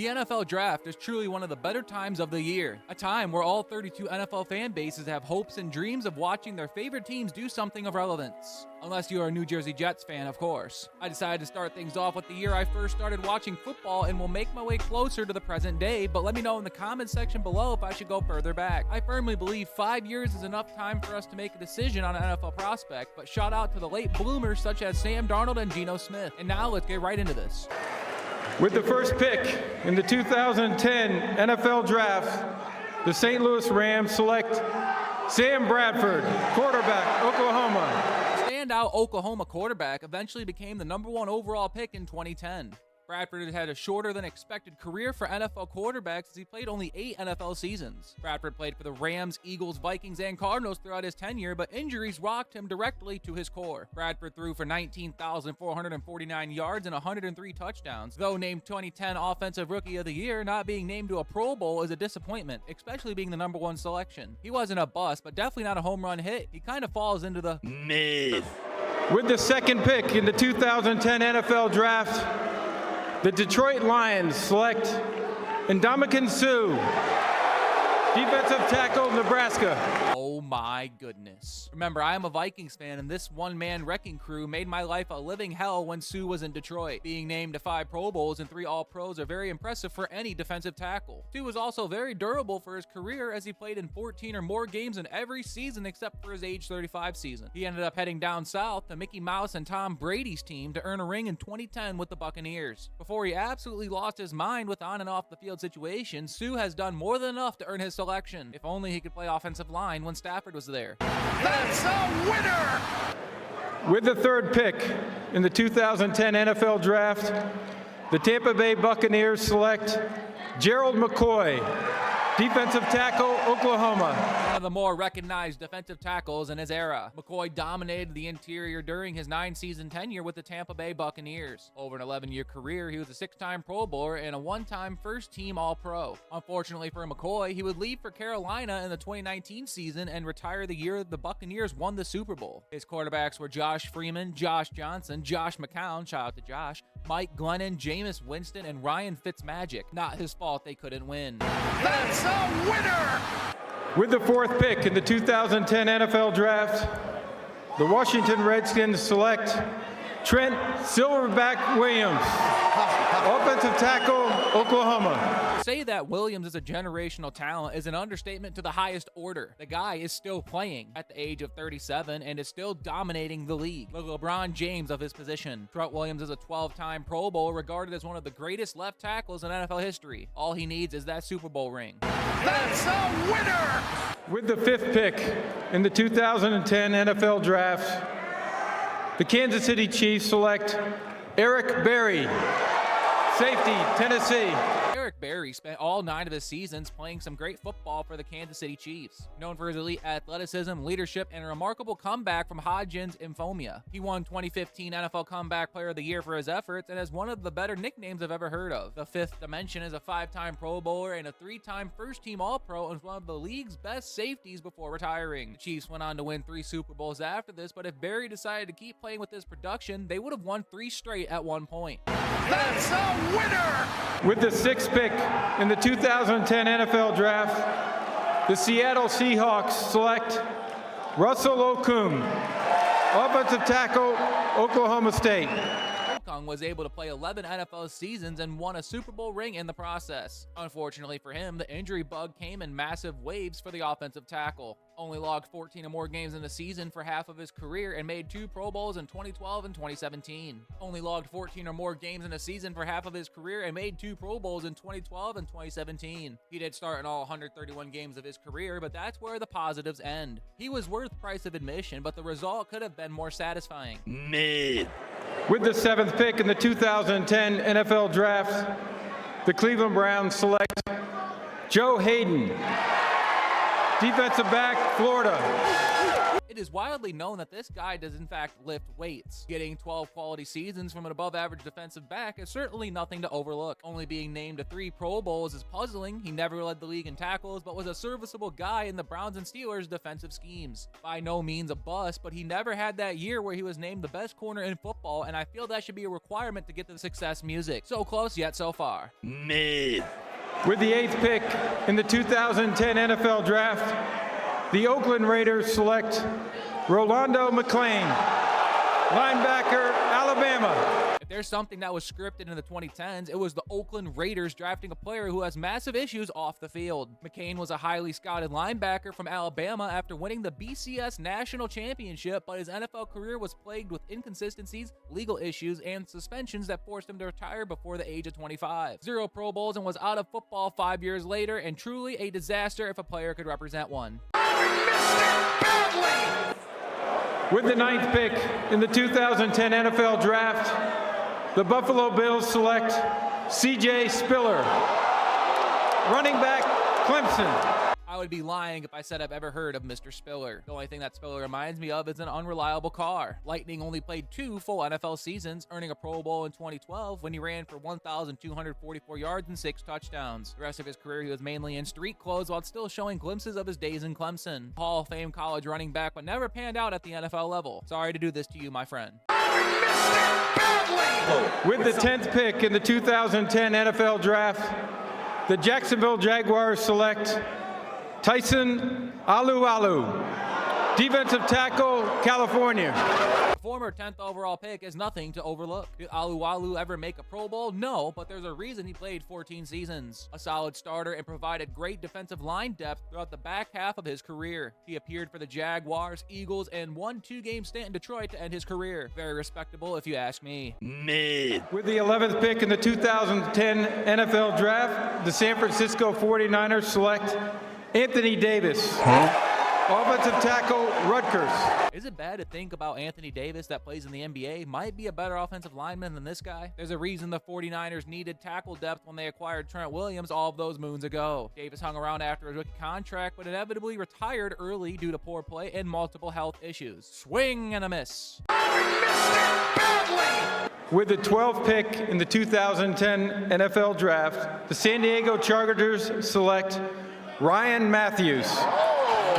The NFL Draft is truly one of the better times of the year, a time where all 32 NFL fan bases have hopes and dreams of watching their favorite teams do something of relevance. Unless you are a New Jersey Jets fan, of course. I decided to start things off with the year I first started watching football and will make my way closer to the present day, but let me know in the comments section below if I should go further back. I firmly believe 5 years is enough time for us to make a decision on an NFL prospect, but shout out to the late bloomers such as Sam Darnold and Geno Smith. And now let's get right into this. With the first pick in the 2010 NFL Draft, the St. Louis Rams select Sam Bradford, quarterback, Oklahoma. Standout Oklahoma quarterback eventually became the #1 overall pick in 2010. Bradford had a shorter than expected career for NFL quarterbacks as he played only 8 NFL seasons. Bradford played for the Rams, Eagles, Vikings, and Cardinals throughout his tenure, but injuries rocked him directly to his core. Bradford threw for 19,449 yards and 103 touchdowns. Though named 2010 Offensive Rookie of the Year, not being named to a Pro Bowl is a disappointment, especially being the #1 selection. He wasn't a bust, but definitely not a home run hit. He kind of falls into the mid. With the second pick in the 2010 NFL Draft, the Detroit Lions select Ndamukong, defensive tackle, Nebraska. Oh my goodness. Remember, I am a Vikings fan, and this one-man wrecking crew made my life a living hell when Sue was in Detroit. Being named to 5 Pro Bowls and 3 All-Pros are very impressive for any defensive tackle. Sue was also very durable for his career as he played in 14 or more games in every season except for his age 35 season. He ended up heading down south to Mickey Mouse and Tom Brady's team to earn a ring in 2010 with the Buccaneers. Before he absolutely lost his mind with on and off the field situations, Sue has done more than enough to earn his selection. If only he could play offensive line when Stafford was there. That's a winner! With the third pick in the 2010 NFL Draft, the Tampa Bay Buccaneers select Gerald McCoy, defensive tackle, Oklahoma. One of the more recognized defensive tackles in his era. McCoy dominated the interior during his 9-season tenure with the Tampa Bay Buccaneers. Over an 11-year career, he was a 6-time Pro Bowler and a 1-time first-team All-Pro. Unfortunately for McCoy, he would leave for Carolina in the 2019 season and retire the year the Buccaneers won the Super Bowl. His quarterbacks were Josh Freeman, Josh Johnson, Josh McCown, shout out to Josh, Mike Glennon, Jameis Winston, and Ryan Fitzmagic. Not his fault they couldn't win. That's a winner! With the fourth pick in the 2010 NFL Draft, the Washington Redskins select Trent Silverback Williams, offensive tackle, Oklahoma. To say that Williams is a generational talent is an understatement to the highest order. The guy is still playing at the age of 37 and is still dominating the league. The LeBron James of his position. Trent Williams is a 12-time Pro Bowl, regarded as one of the greatest left tackles in NFL history. All he needs is that Super Bowl ring. That's a winner! With the fifth pick in the 2010 NFL Draft, the Kansas City Chiefs select Eric Berry, safety, Tennessee. Eric Berry spent all 9 of his seasons playing some great football for the Kansas City Chiefs. Known for his elite athleticism, leadership, and a remarkable comeback from Hodgins' infamia. He won 2015 NFL Comeback Player of the Year for his efforts and has one of the better nicknames I've ever heard of. The Fifth Dimension is a 5-time Pro Bowler and a 3-time first-team All-Pro and one of the league's best safeties before retiring. The Chiefs went on to win 3 Super Bowls after this, but if Berry decided to keep playing with this production, they would have won 3 straight at one point. That's a winner! With the sixth pick in the 2010 NFL Draft, the Seattle Seahawks select Russell Okung, offensive tackle, Oklahoma State. Okung was able to play 11 NFL seasons and won a Super Bowl ring in the process. Unfortunately for him, the injury bug came in massive waves for the offensive tackle. Only logged 14 or more games in the season for half of his career and made 2 Pro Bowls in 2012 and 2017. Only logged 14 or more games in a season for half of his career and made 2 Pro Bowls in 2012 and 2017. He did start in all 131 games of his career, but that's where the positives end. He was worth price of admission, but the result could have been more satisfying. Mid. With the seventh pick in the 2010 NFL Draft, the Cleveland Browns select Joe Haden, defensive back, Florida. It is widely known that this guy does in fact lift weights. Getting 12 quality seasons from an above-average defensive back is certainly nothing to overlook. Only being named to 3 Pro Bowls is puzzling. He never led the league in tackles, but was a serviceable guy in the Browns and Steelers defensive schemes. By no means a bust, but he never had that year where he was named the best corner in football, and I feel that should be a requirement to get the success music. So close yet so far. Mid. With the 8th pick in the 2010 NFL Draft, the Oakland Raiders select Rolando McClain, linebacker, Alabama. If there's something that was scripted in the 2010s, it was the Oakland Raiders drafting a player who has massive issues off the field. McClain was a highly scouted linebacker from Alabama after winning the BCS National Championship, but his NFL career was plagued with inconsistencies, legal issues, and suspensions that forced him to retire before the age of 25. 0 Pro Bowls and was out of football 5 years later, and truly a disaster if a player could represent one. With the 9th pick in the 2010 NFL Draft, the Buffalo Bills select C.J. Spiller, running back, Clemson. I would be lying if I said I've ever heard of Mr. Spiller. The only thing that Spiller reminds me of is an unreliable car. Lightning only played 2 full NFL seasons, earning a Pro Bowl in 2012 when he ran for 1,244 yards and 6 touchdowns. The rest of his career, he was mainly in street clothes while still showing glimpses of his days in Clemson. Hall of Fame college running back, but never panned out at the NFL level. Sorry to do this to you, my friend. With the 10th pick in the 2010 NFL Draft, the Jacksonville Jaguars select Tyson Alualu, defensive tackle, California. Former 10th overall pick is nothing to overlook. Did Alualu ever make a Pro Bowl? No, but there's a reason he played 14 seasons. A solid starter and provided great defensive line depth throughout the back half of his career. He appeared for the Jaguars, Eagles, and one 2-game stint in Detroit to end his career. Very respectable if you ask me. Mid. With the 11th pick in the 2010 NFL Draft, the San Francisco 49ers select Anthony Davis, offensive tackle, Rutgers. Is it bad to think about Anthony Davis that plays in the NBA might be a better offensive lineman than this guy? There's a reason the 49ers needed tackle depth when they acquired Trent Williams all of those moons ago. Davis hung around after his rookie contract, but inevitably retired early due to poor play and multiple health issues. Swing and a miss. With the 12th pick in the 2010 NFL Draft, the San Diego Chargers select Ryan Matthews,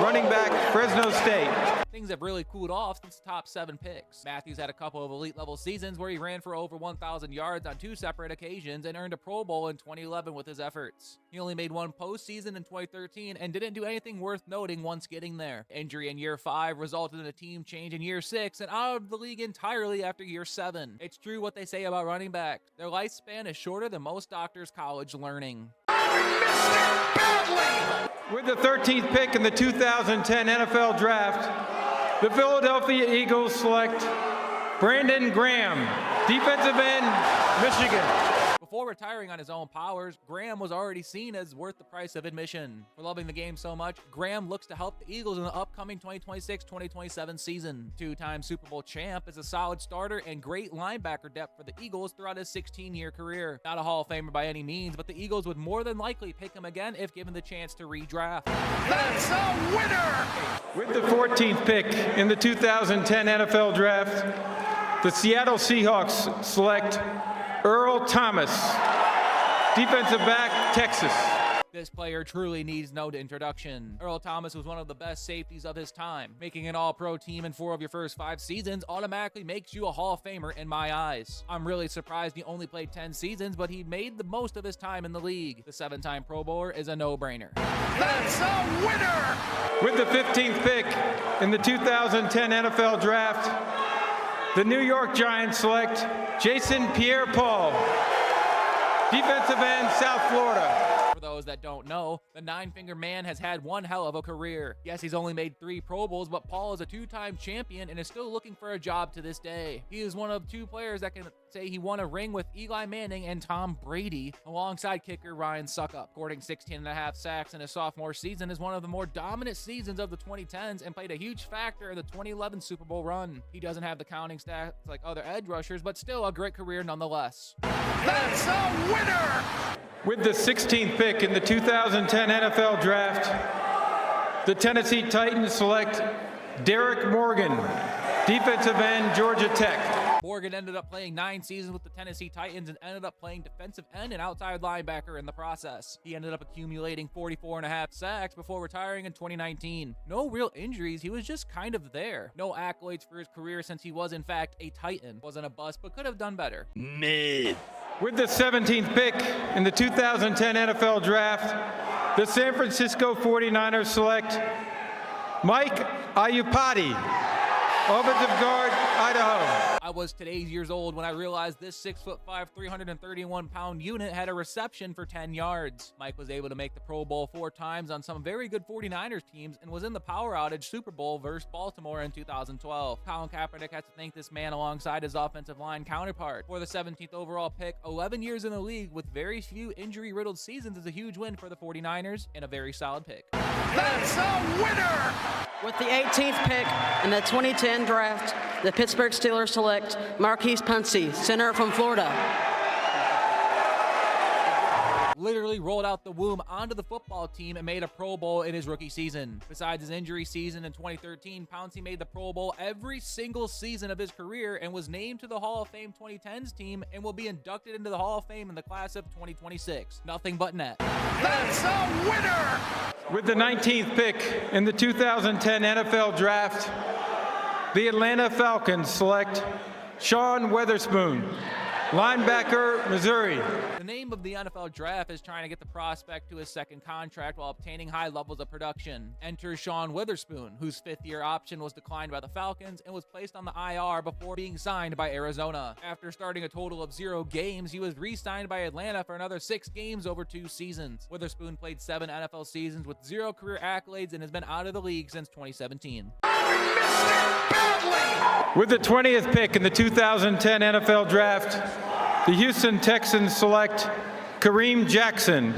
running back, Fresno State. Things have really cooled off since the top 7 picks. Matthews had a couple of elite level seasons where he ran for over 1,000 yards on 2 separate occasions and earned a Pro Bowl in 2011 with his efforts. He only made 1 postseason in 2013 and didn't do anything worth noting once getting there. Injury in year 5 resulted in a team change in year 6 and out of the league entirely after year 7. It's true what they say about running back. Their lifespan is shorter than most doctors' college learning. With the 13th pick in the 2010 NFL Draft, the Philadelphia Eagles select Brandon Graham, defensive end, Michigan. Before retiring on his own powers, Graham was already seen as worth the price of admission. For loving the game so much, Graham looks to help the Eagles in the upcoming 2026-2027 season. 2-time Super Bowl champ, is a solid starter and great linebacker depth for the Eagles throughout his 16-year career. Not a Hall of Famer by any means, but the Eagles would more than likely pick him again if given the chance to redraft. That's a winner! With the 14th pick in the 2010 NFL Draft, the Seattle Seahawks select Earl Thomas, defensive back, Texas. This player truly needs no introduction. Earl Thomas was one of the best safeties of his time. Making an all-pro team in 4 of your first 5 seasons automatically makes you a Hall of Famer in my eyes. I'm really surprised he only played 10 seasons, but he made the most of his time in the league. The 7-time Pro Bowler is a no-brainer. That's a winner! With the 15th pick in the 2010 NFL Draft, the New York Giants select Jason Pierre-Paul, defensive end, South Florida. For those that don't know, the 9-finger man has had one hell of a career. Yes, he's only made 3 Pro Bowls, but Paul is a 2-time champion and is still looking for a job to this day. He is one of 2 players that can say he won a ring with Eli Manning and Tom Brady, alongside kicker Ryan Suckup. Recording 16.5 sacks in his sophomore season is one of the more dominant seasons of the 2010s and played a huge factor in the 2011 Super Bowl run. He doesn't have the counting stats like other edge rushers, but still a great career nonetheless. That's a winner! With the 16th pick in the 2010 NFL Draft, the Tennessee Titans select Derrick Morgan, defensive end, Georgia Tech. Morgan ended up playing 9 seasons with the Tennessee Titans and ended up playing defensive end and outside linebacker in the process. He ended up accumulating 44.5 sacks before retiring in 2019. No real injuries, he was just kind of there. No accolades for his career since he was in fact a Titan. Wasn't a bust, but could have done better. Mid. With the 17th pick in the 2010 NFL Draft, the San Francisco 49ers select Mike Iupati, offensive guard, Idaho. I was today's years old when I realized this 6'5", 331-pound unit had a reception for 10 yards. Mike was able to make the Pro Bowl 4 times on some very good 49ers teams and was in the power outage Super Bowl versus Baltimore in 2012. Colin Kaepernick has to thank this man alongside his offensive line counterpart. For the 17th overall pick, 11 years in the league with very few injury-riddled seasons is a huge win for the 49ers and a very solid pick. That's a winner! With the 18th pick in the 2010 draft, the Pittsburgh Steelers select Maurkice, center from Florida. Literally rolled out the womb onto the football team and made a Pro Bowl in his rookie season. Besides his injury season in 2013, Pouncey made the Pro Bowl every single season of his career and was named to the Hall of Fame 2010s team and will be inducted into the Hall of Fame in the class of 2026. Nothing but net. That's a winner! With the 19th pick in the 2010 NFL Draft, the Atlanta Falcons select Sean Witherspoon, linebacker, Missouri. The name of the NFL Draft is trying to get the prospect to his second contract while obtaining high levels of production. Enter Sean Witherspoon, whose 5th-year option was declined by the Falcons and was placed on the IR before being signed by Arizona. After starting a total of 0 games, he was re-signed by Atlanta for another 6 games over 2 seasons. Witherspoon played 7 NFL seasons with 0 career accolades and has been out of the league since 2017. With the 20th pick in the 2010 NFL Draft, the Houston Texans select Kareem Jackson,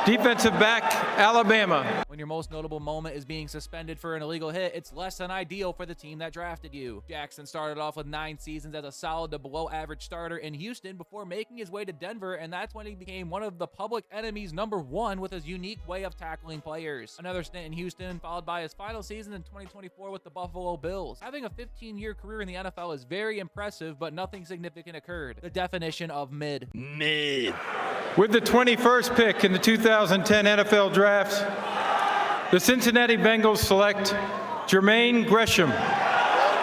defensive back, Alabama. When your most notable moment is being suspended for an illegal hit, it's less than ideal for the team that drafted you. Jackson started off with 9 seasons as a solid to below average starter in Houston before making his way to Denver, and that's when he became one of the public enemies #1 with his unique way of tackling players. Another stint in Houston, followed by his final season in 2024 with the Buffalo Bills. Having a 15-year career in the NFL is very impressive, but nothing significant occurred. The definition of mid. Mid. With the 21st pick in the 2010 NFL Draft, the Cincinnati Bengals select Jermaine Gresham,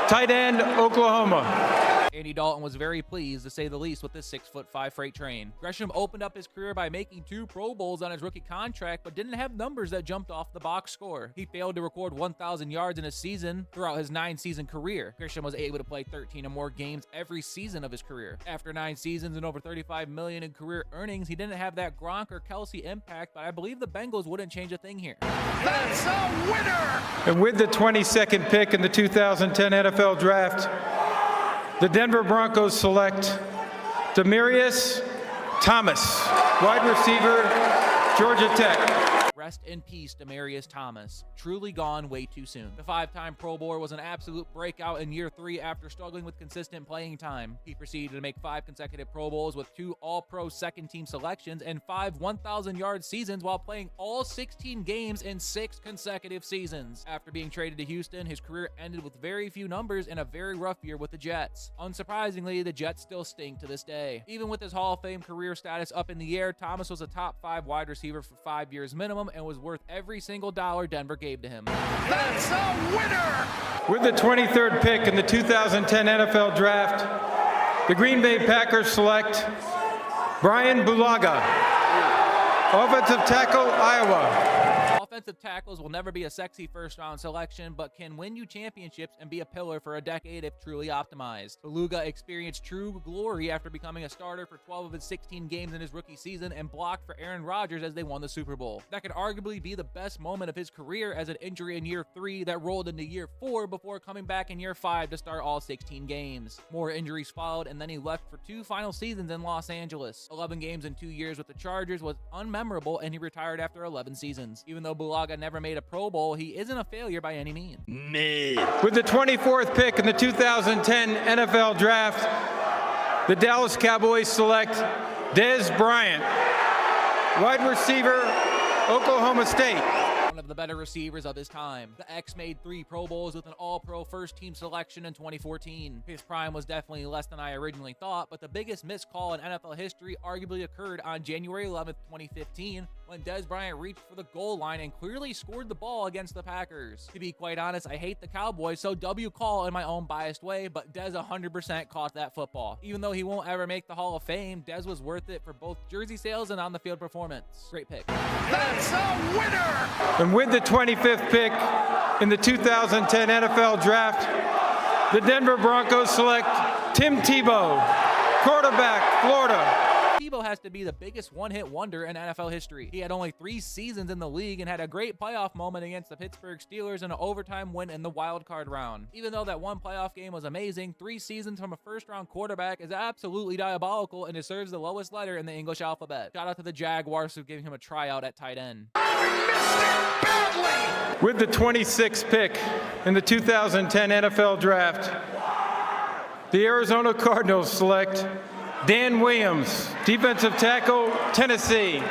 tight end, Oklahoma. Andy Dalton was very pleased, to say the least, with this 6'5" freight train. Gresham opened up his career by making 2 Pro Bowls on his rookie contract, but didn't have numbers that jumped off the box score. He failed to record 1,000 yards in a season throughout his 9-season career. Gresham was able to play 13 or more games every season of his career. After 9 seasons and over $35 million in career earnings, he didn't have that Gronk or Kelsey impact, but I believe the Bengals wouldn't change a thing here. That's a winner! And with the 22nd pick in the 2010 NFL Draft, the Denver Broncos select Demaryius Thomas, wide receiver, Georgia Tech. Rest in peace, Demaryius Thomas. Truly gone way too soon. The 5-time Pro Bowler was an absolute breakout in year 3 after struggling with consistent playing time. He proceeded to make 5 consecutive Pro Bowls with 2 All-Pro second-team selections and 5 1,000-yard seasons while playing all 16 games in 6 consecutive seasons. After being traded to Houston, his career ended with very few numbers and a very rough year with the Jets. Unsurprisingly, the Jets still stink to this day. Even with his Hall of Fame career status up in the air, Thomas was a top 5 wide receiver for 5 years minimum and was worth every single dollar Denver gave to him. That's a winner! With the 23rd pick in the 2010 NFL Draft, the Green Bay Packers select Bryan Bulaga, offensive tackle, Iowa. Offensive tackles will never be a sexy first-round selection, but can win you championships and be a pillar for a decade if truly optimized. Bulaga experienced true glory after becoming a starter for 12 of his 16 games in his rookie season and blocked for Aaron Rodgers as they won the Super Bowl. That could arguably be the best moment of his career, as an injury in year 3 that rolled into year 4 before coming back in year 5 to start all 16 games. More injuries followed, and then he left for 2 final seasons in Los Angeles. 11 games in 2 years with the Chargers was unmemorable, and he retired after 11 seasons. Even though Bulaga never made a Pro Bowl, he isn't a failure by any means. Mid. With the 24th pick in the 2010 NFL Draft, the Dallas Cowboys select Bryant, wide receiver, Oklahoma State. One of the better receivers of his time. The X made 3 Pro Bowls with an All-Pro first-team selection in 2014. His prime was definitely less than I originally thought, but the biggest missed call in NFL history arguably occurred on January 11th, 2015, when Bryant reached for the goal line and clearly scored the ball against the Packers. To be quite honest, I hate the Cowboys, so W call in my own biased way, but Dez 100% caught that football. Even though he won't ever make the Hall of Fame, Dez was worth it for both jersey sales and on-the-field performance. Great pick. That's a winner! And with the 25th pick in the 2010 NFL Draft, the Denver Broncos select Tim Tebow, quarterback, Florida. Tebow has to be the biggest one-hit wonder in NFL history. He had only 3 seasons in the league and had a great playoff moment against the Pittsburgh Steelers in an overtime win in the wild card round. Even though that one playoff game was amazing, 3 seasons from a first-round quarterback is absolutely diabolical and deserves the lowest letter in the English alphabet. Shout out to the Jaguars for giving him a tryout at tight end. With the 26th pick in the 2010 NFL Draft, the Arizona Cardinals select Dan Williams, defensive tackle, Tennessee.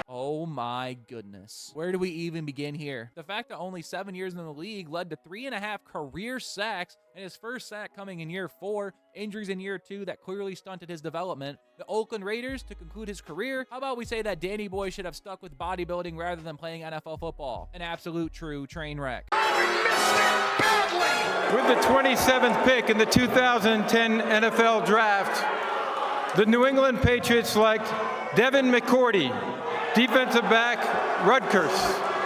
Oh my goodness. Where do we even begin here? The fact that only 7 years in the league led to 3.5 career sacks, and his first sack coming in year 4, injuries in year 2 that clearly stunted his development. The Oakland Raiders to conclude his career. How about we say that Danny Boy should have stuck with bodybuilding rather than playing NFL football? An absolute true train wreck. With the 27th pick in the 2010 NFL Draft, the New England Patriots select Devin McCourty, defensive back, Rutgers.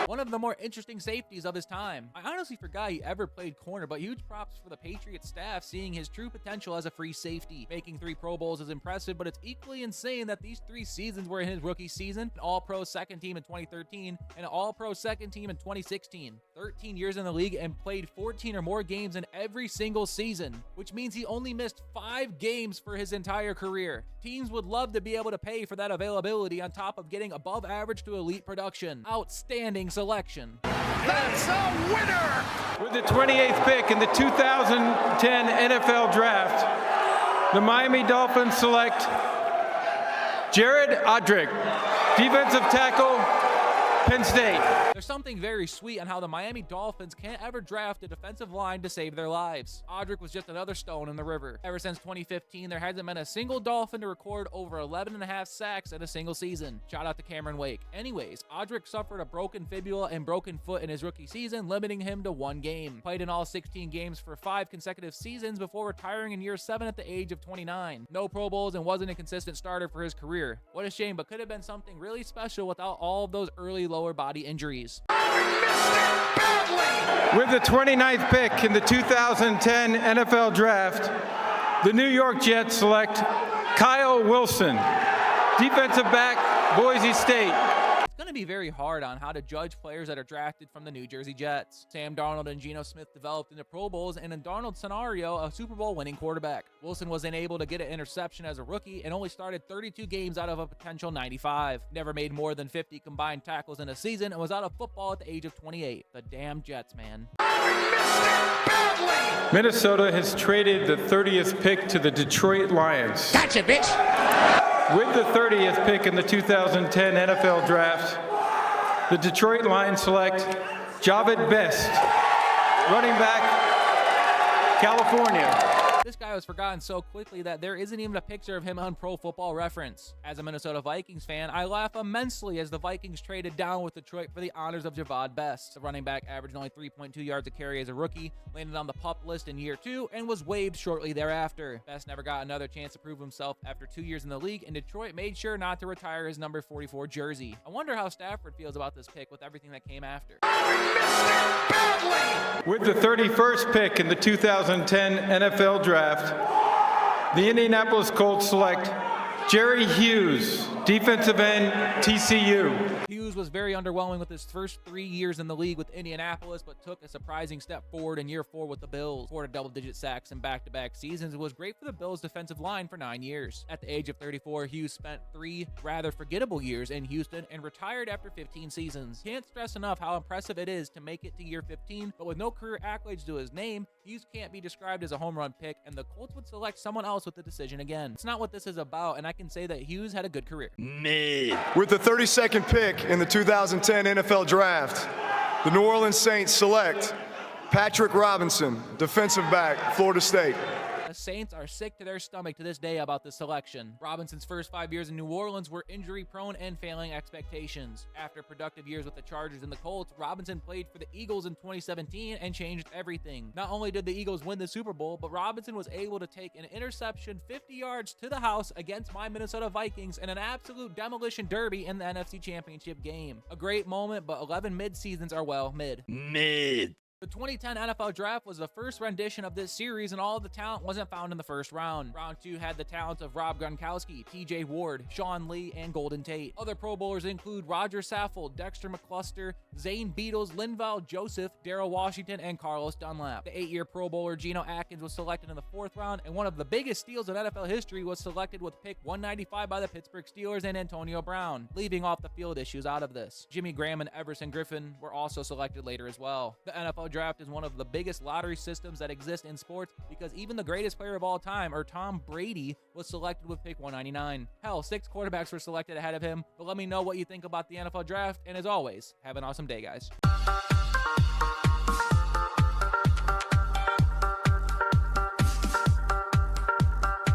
One of the more interesting safeties of his time. I honestly forgot he ever played corner, but huge props for the Patriots staff seeing his true potential as a free safety. Making 3 Pro Bowls is impressive, but it's equally insane that these 3 seasons were in his rookie season, an All-Pro second team in 2013, and an All-Pro second team in 2016. 13 years in the league and played 14 or more games in every single season, which means he only missed 5 games for his entire career. Teams would love to be able to pay for that availability on top of getting above average to elite production. Outstanding selection. That's a winner! With the 28th pick in the 2010 NFL Draft, the Miami Dolphins select Jared Odrick, defensive tackle, Penn State. There's something very sweet on how the Miami Dolphins can't ever draft a defensive line to save their lives. Odrick was just another stone in the river. Ever since 2015, there hasn't been a single Dolphin to record over 11.5 sacks in a single season. Shout out to Cameron Wake. Anyways, Odrick suffered a broken fibula and broken foot in his rookie season, limiting him to 1 game. Played in all 16 games for 5 consecutive seasons before retiring in year 7 at the age of 29. No Pro Bowls and wasn't a consistent starter for his career. What a shame, but could have been something really special without all of those early lower body injuries. With the 29th pick in the 2010 NFL Draft, the New York Jets select Kyle Wilson, defensive back, Boise State. It's going to be very hard on how to judge players that are drafted from the New Jersey Jets. Sam Darnold and Geno Smith developed into Pro Bowls, and in Darnold's scenario, a Super Bowl winning quarterback. Wilson was unable to get an interception as a rookie and only started 32 games out of a potential 95. Never made more than 50 combined tackles in a season and was out of football at the age of 28. The damn Jets, man. Minnesota has traded the 30th pick to the Detroit Lions. Gotcha, bitch! With the 30th pick in the 2010 NFL Draft, the Detroit Lions select Jahvid Best, running back, California. This guy was forgotten so quickly that there isn't even a picture of him on Pro Football Reference. As a Minnesota Vikings fan, I laugh immensely as the Vikings traded down with Detroit for the honors of Jahvid Best. The running back averaged only 3.2 yards a carry as a rookie, landed on the PUP list in year 2, and was waived shortly thereafter. Best never got another chance to prove himself after 2 years in the league, and Detroit made sure not to retire his number 44 jersey. I wonder how Stafford feels about this pick with everything that came after. With the 31st pick in the 2010 NFL Draft, the Indianapolis Colts select Jerry Hughes, defensive end, TCU. Hughes was very underwhelming with his first 3 years in the league with Indianapolis, but took a surprising step forward in year 4 with the Bills. Scored double-digit sacks in back-to-back seasons and was great for the Bills' defensive line for 9 years. At the age of 34, Hughes spent 3 rather forgettable years in Houston and retired after 15 seasons. Can't stress enough how impressive it is to make it to year 15, but with no career accolades to his name, Hughes can't be described as a home run pick, and the Colts would select someone else with the decision again. It's not what this is about, and I can say that Hughes had a good career. Mid. With the 32nd pick in the 2010 NFL Draft, The New Orleans Saints select Patrick Robinson, defensive back, Florida State. The Saints are sick to their stomach to this day about this selection. Robinson's first 5 years in New Orleans were injury-prone and failing expectations. After productive years with the Chargers and the Colts, Robinson played for the Eagles in 2017 and changed everything. Not only did the Eagles win the Super Bowl, but Robinson was able to take an interception 50 yards to the house against my Minnesota Vikings in an absolute demolition derby in the NFC Championship game. A great moment, but 11 mid-seasons are, well, mid. Mid. The 2010 NFL Draft was the first rendition of this series, and all of the talent wasn't found in the first round. Round 2 had the talents of Rob Gronkowski, TJ Ward, Sean Lee, and Golden Tate. Other Pro Bowlers include Roger Saffold, Dexter McCluster, Zane Beatles, Linval Joseph, Darrell Washington, and Carlos Dunlap. The 8-year Pro Bowler Geno Atkins was selected in the 4th round, and one of the biggest steals in NFL history was selected with pick 195 by the Pittsburgh Steelers and Antonio Brown, leaving off the field issues out of this. Jimmy Graham and Everson Griffin were also selected later as well. The NFL Draft is one of the biggest lottery systems that exist in sports because even the greatest player of all time, or Tom Brady, was selected with pick 199. Hell, 6 quarterbacks were selected ahead of him. But let me know what you think about the NFL Draft, and as always, have an awesome day, guys.